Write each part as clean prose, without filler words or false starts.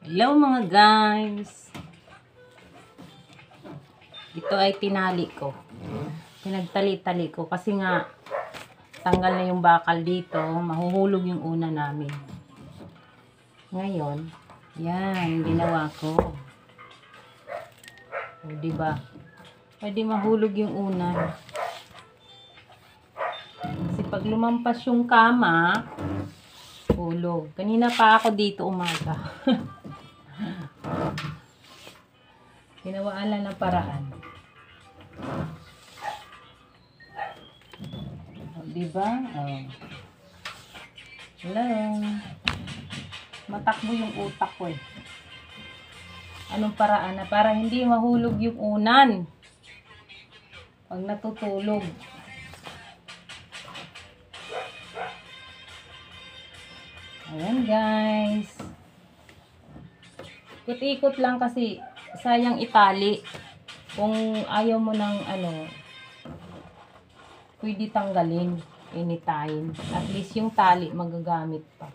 Hello mga guys. Ito ay tinali ko. Pinagtali-tali ko kasi nga tanggal na yung bakal dito. Mahuhulog yung una namin. Ngayon, yan, ginawa ko. O, diba? Pwede mahulog yung una. Kasi pag lumampas yung kama, hulog. Kanina pa ako dito umaga. Ginawaan lang ng paraan. O, diba? O. Hello. Matakbo yung utak ko eh. Anong paraan na para hindi mahulog yung unan pag natutulog. Ayan guys. Ikot-ikot lang kasi sayang itali. Kung ayaw mo ng pwede tanggalin anytime. At least yung tali magagamit pa.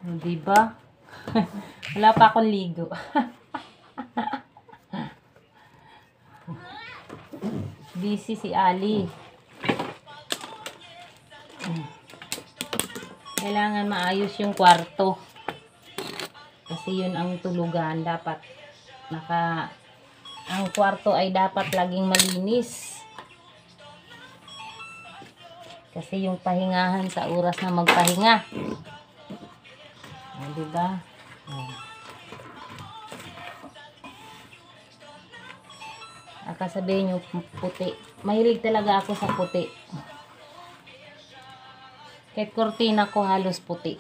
Diba? Wala pa akong ligo. Busy si Ali. Kailangan maayos yung kwarto. Kasi yun ang tulugan. Dapat ang kwarto ay dapat laging malinis. Kasi yung pahingahan sa oras na magpahinga. Diba? Sabihin yung puti. Mahilig talaga ako sa puti. Kahit kortina ko halos puti.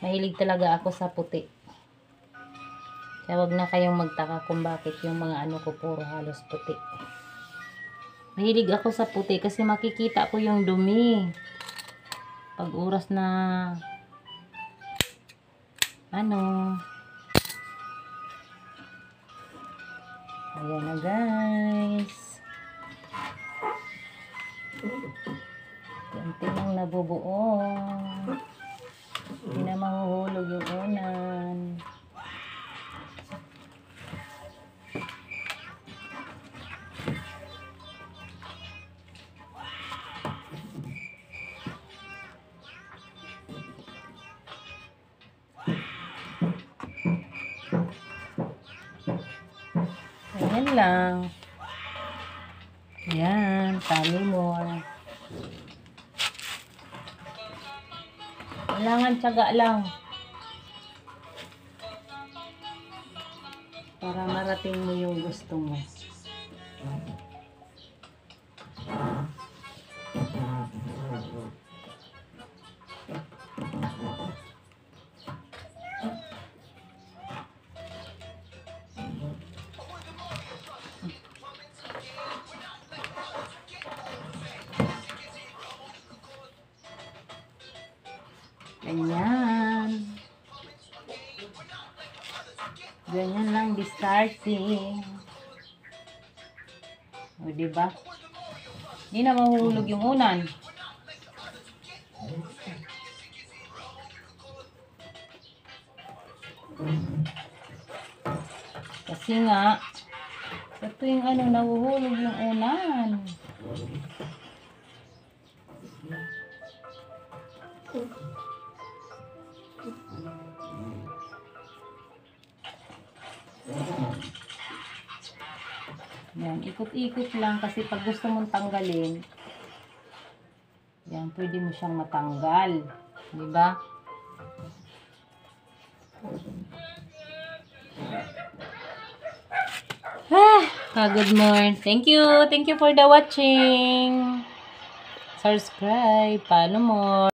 Mahilig talaga ako sa puti. Kaya wag na kayong magtaka kung bakit yung mga ko puro halos puti. Mahilig ako sa puti kasi makikita ko yung dumi. Pag oras na ayan na guys. Kunti lang nabubuo. Hindi na mahuhulog yung unan. Ayan lang. Ayan, tali mo. Kailangan tiyaga lang. Para marating mo yung gusto mo. Ganyan. Ganyan lang discarding. O, diba? Hindi na mahuhulog yung unan. Kasi nga, ito yung nahuhulog yung unan. Yan, ikot-ikot lang kasi pag gusto mong tanggalin, yan, pwede mo siyang matanggal. Diba? Good morning. Thank you. Thank you for the watching. Subscribe. Follow more.